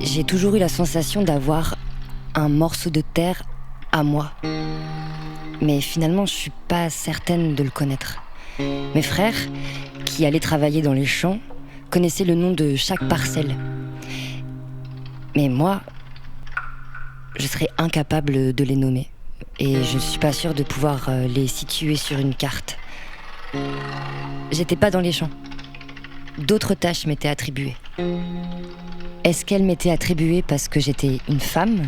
J'ai toujours eu la sensation d'avoir un morceau de terre à moi. Mais finalement, je suis pas certaine de le connaître. Mes frères, qui allaient travailler dans les champs, connaissaient le nom de chaque parcelle. Mais moi, je serais incapable de les nommer. Et je suis pas sûre de pouvoir les situer sur une carte. J'étais pas dans les champs. D'autres tâches m'étaient attribuées. Est-ce qu'elles m'étaient attribuées parce que j'étais une femme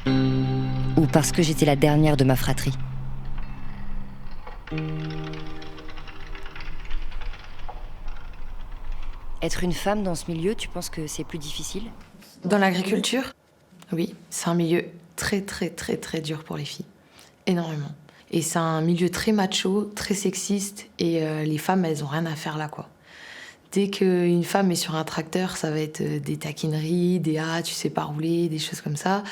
ou parce que j'étais la dernière de ma fratrie ? Être une femme dans ce milieu, tu penses que c'est plus difficile ? Dans l'agriculture, oui, c'est un milieu très très très très dur pour les filles. Énormément. Et c'est un milieu très macho, très sexiste, et les femmes, elles ont rien à faire là, quoi. Dès qu'une femme est sur un tracteur, ça va être des taquineries, des « ah, tu sais pas rouler », des choses comme ça.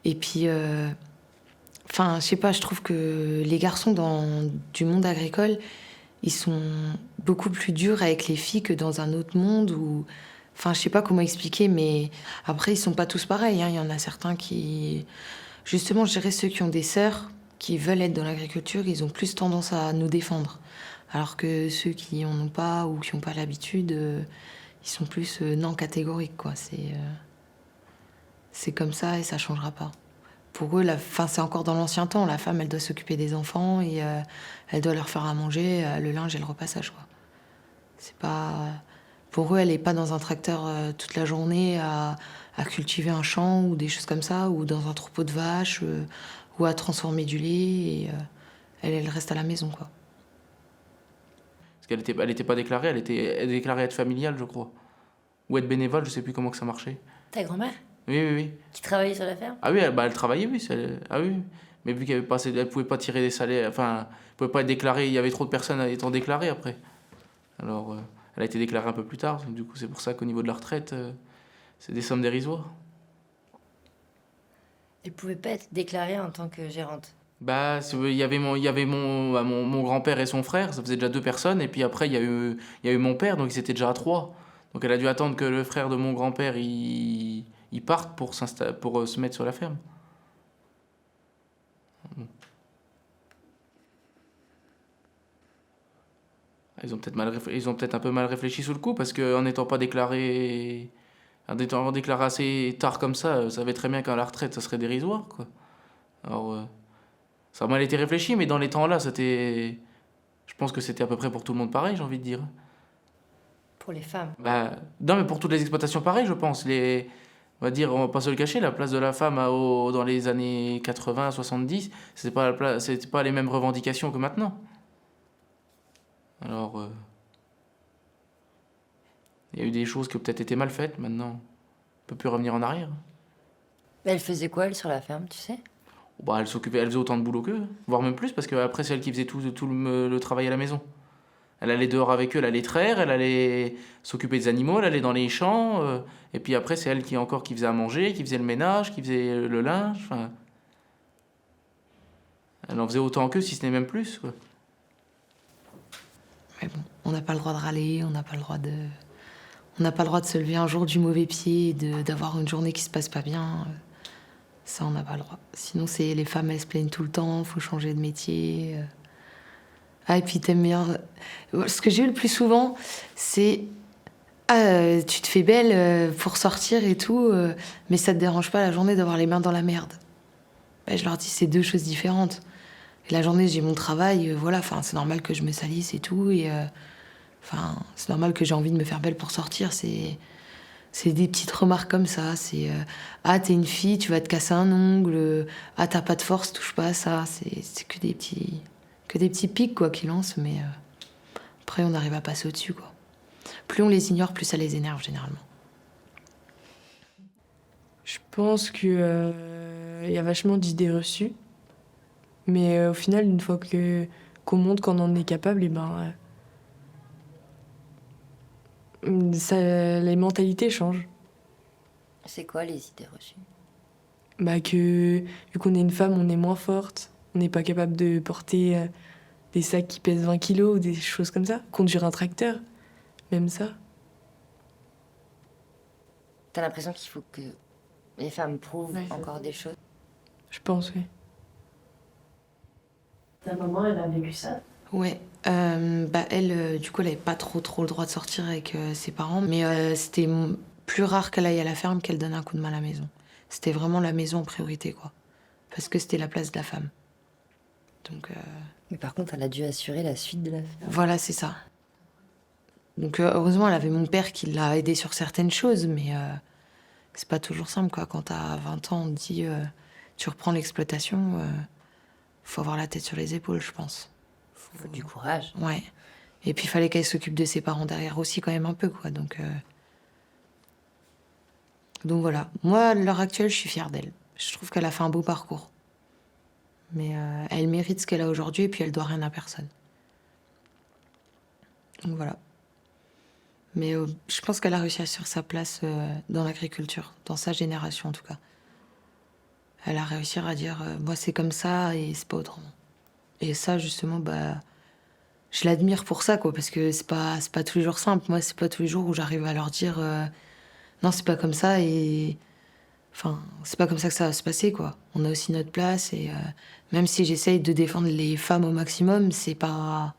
Et puis, je sais pas, je trouve que les garçons du monde agricole, ils sont beaucoup plus durs avec les filles que dans un autre monde où... Enfin, je sais pas comment expliquer, mais après, ils sont pas tous pareils, hein. Il y en a certains qui... Justement, je dirais ceux qui ont des sœurs, qui veulent être dans l'agriculture, ils ont plus tendance à nous défendre. Alors que ceux qui en ont pas ou qui n'ont pas l'habitude, ils sont plus non catégoriques, quoi. C'est comme ça et ça changera pas. Pour eux, c'est encore dans l'ancien temps. La femme, elle doit s'occuper des enfants et elle doit leur faire à manger, le linge et le repassage, quoi. C'est pas... Pour eux, elle n'est pas dans un tracteur toute la journée à cultiver un champ ou des choses comme ça, ou dans un troupeau de vaches, ou à transformer du lait. Et elle reste à la maison, quoi. Parce qu'elle était pas déclarée, elle était déclarée être familiale, je crois. Ou être bénévole, je sais plus comment que ça marchait. Ta grand-mère ? Oui. Qui travaillait sur la ferme ? Ah oui, elle travaillait, oui. Ah oui. Mais vu qu'elle pouvait pas tirer des salaires, enfin, elle pouvait pas être déclarée, il y avait trop de personnes étant déclarées après. Alors, elle a été déclarée un peu plus tard, du coup c'est pour ça qu'au niveau de la retraite, c'est des sommes dérisoires. Elle pouvait pas être déclarée en tant que gérante ? Bah, il y avait mon grand-père et son frère, ça faisait déjà 2 personnes, et puis après il y a eu mon père, donc ils étaient déjà à 3. Donc elle a dû attendre que le frère de mon grand-père il parte pour se mettre sur la ferme. Ils ont peut-être un peu mal réfléchi sous le coup, parce qu'en n'étant pas déclaré assez tard comme ça savait très bien qu'à la retraite ça serait dérisoire, quoi. Alors ça a mal été réfléchi, mais dans les temps là, je pense que c'était à peu près pour tout le monde pareil, j'ai envie de dire. Pour les femmes ? Bah, non, mais pour toutes les exploitations pareil, je pense. On va dire, on va pas se le cacher, la place de la femme dans les années 80, 70, c'était pas les mêmes revendications que maintenant. Alors, il y a eu des choses qui ont peut-être été mal faites, maintenant, on peut plus revenir en arrière. Elle faisait quoi, elle, sur la ferme, tu sais ? Bah, elle faisait autant de boulot qu'eux, voire même plus, parce qu'après, c'est elle qui faisait tout le travail à la maison. Elle allait dehors avec eux, elle allait traire, elle allait s'occuper des animaux, elle allait dans les champs, et puis après, c'est elle qui faisait à manger, qui faisait le ménage, qui faisait le linge, enfin... Elle en faisait autant qu'eux, si ce n'est même plus, quoi. Mais bon, on n'a pas le droit de râler, on n'a pas le droit de se lever un jour du mauvais pied, d'avoir une journée qui se passe pas bien. Ça, on n'a pas le droit. Sinon, les femmes, elles se plaignent tout le temps, faut changer de métier. Ah, et puis t'aimes bien... Ce que j'ai eu le plus souvent, c'est... Ah, tu te fais belle pour sortir et tout, mais ça te dérange pas la journée d'avoir les mains dans la merde. Ben, je leur dis, c'est 2 choses différentes. Et la journée, j'ai mon travail, voilà, c'est normal que je me salisse et tout, et c'est normal que j'ai envie de me faire belle pour sortir, c'est C'est des petites remarques comme ça. C'est ah, t'es une fille, tu vas te casser un ongle. Ah, t'as pas de force, touche pas à ça. C'est que des petits pics quoi qu'ils lancent, mais après on arrive à passer au-dessus quoi. Plus on les ignore, plus ça les énerve généralement. Je pense que y a vachement d'idées reçues, mais au final, une fois qu'on montre qu'on en est capable, et les mentalités changent. C'est quoi les idées reçues? Que vu qu'on est une femme, on est moins forte, on n'est pas capable de porter des sacs qui pèsent 20 kilos ou des choses comme ça. Conduire un tracteur, même ça. T'as l'impression qu'il faut que les femmes prouvent Ouais, encore des choses? Je pense, oui. Ta maman, elle a vécu ça? Ouais. Elle, du coup, elle avait pas trop le droit de sortir avec ses parents, mais c'était plus rare qu'elle aille à la ferme qu'elle donne un coup de main à la maison. C'était vraiment la maison en priorité, quoi. Parce que c'était la place de la femme. Donc, Mais par contre, elle a dû assurer la suite de l'affaire. voilà, c'est ça. Donc, heureusement, elle avait mon père qui l'a aidée sur certaines choses, mais c'est pas toujours simple, quoi. Quand t'as 20 ans, on te dit tu reprends l'exploitation, faut avoir la tête sur les épaules, je pense. Faut du courage. Ouais. Et puis, il fallait qu'elle s'occupe de ses parents derrière aussi, quand même, un peu, quoi. Donc voilà. Moi, à l'heure actuelle, je suis fière d'elle. Je trouve qu'elle a fait un beau parcours. Mais elle mérite ce qu'elle a aujourd'hui et puis elle doit rien à personne. Donc voilà. Mais je pense qu'elle a réussi à sur sa place dans l'agriculture, dans sa génération en tout cas. Elle a réussi à dire moi c'est comme ça et c'est pas autrement. Et ça justement, je l'admire pour ça quoi, parce que c'est pas tous les jours simple. Moi c'est pas tous les jours où j'arrive à leur dire non c'est pas comme ça et enfin c'est pas comme ça que ça va se passer quoi. On a aussi notre place et même si j'essaye de défendre les femmes au maximum, c'est pas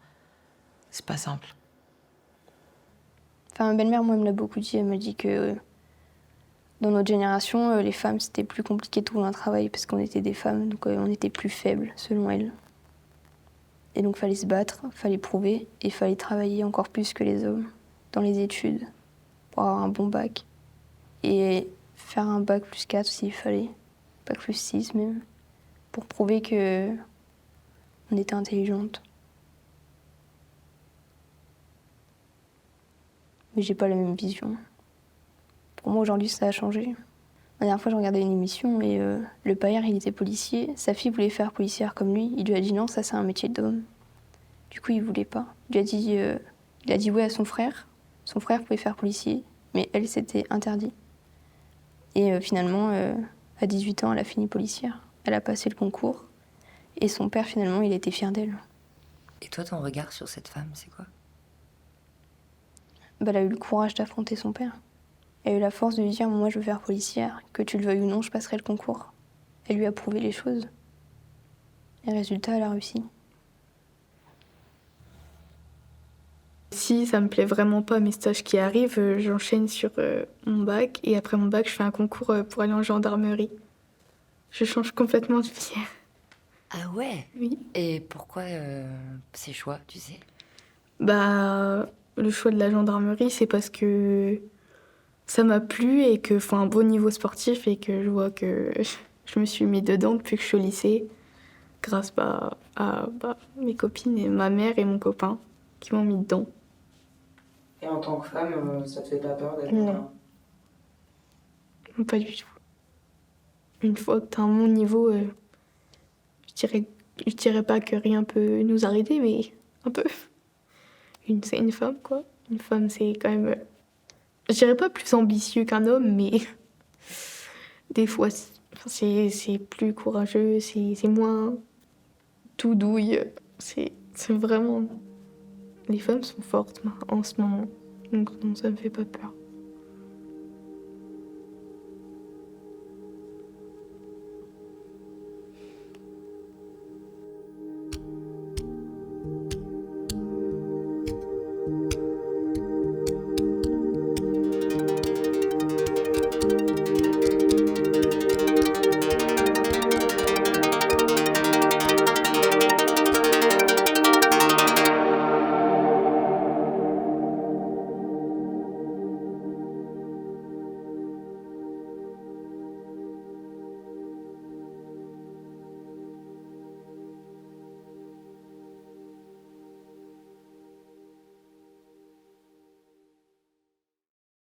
simple. Enfin, ma belle-mère, moi, elle me l'a beaucoup dit. Elle m'a dit que dans notre génération, les femmes, c'était plus compliqué de trouver un travail parce qu'on était des femmes, donc on était plus faibles, selon elle. Et donc, fallait se battre, fallait prouver et fallait travailler encore plus que les hommes dans les études pour avoir un bon bac. Et faire un bac plus 4 s'il fallait, bac plus 6 même, pour prouver que on était intelligente. Mais j'ai pas la même vision. Pour moi, aujourd'hui, ça a changé. La dernière fois, je regardais une émission et le père, il était policier. Sa fille voulait faire policière comme lui. Il lui a dit non, ça, c'est un métier d'homme. Du coup, il voulait pas. Il a dit oui à son frère. Son frère pouvait faire policier, mais elle, c'était interdit. Et finalement, à 18 ans, elle a fini policière. Elle a passé le concours. Et son père, finalement, il était fier d'elle. Et toi, ton regard sur cette femme, c'est quoi? Elle a eu le courage d'affronter son père. Elle a eu la force de lui dire « moi je veux faire policière, que tu le veuilles ou non, je passerai le concours ». Elle lui a prouvé les choses. Et résultat, elle a réussi. Si ça me plaît vraiment pas mes stages qui arrivent, j'enchaîne sur mon bac et après mon bac, je fais un concours pour aller en gendarmerie. Je change complètement de filière. Ah ouais? Oui. Et pourquoi ces choix, tu sais? Le choix de la gendarmerie, c'est parce que ça m'a plu et que faut un bon niveau sportif et que je vois que je me suis mis dedans depuis que je suis au lycée grâce à mes copines et ma mère et mon copain qui m'ont mis dedans. Et en tant que femme, ça te fait pas peur d'être Non. Non, pas du tout. Une fois que t'as un bon niveau, je dirais pas que rien peut nous arrêter, mais un peu. C'est une femme, quoi. Une femme, c'est quand même... je dirais pas plus ambitieux qu'un homme, mais... des fois, c'est plus courageux, c'est moins tout douille. C'est vraiment... Les femmes sont fortes en ce moment, donc non, ça me fait pas peur.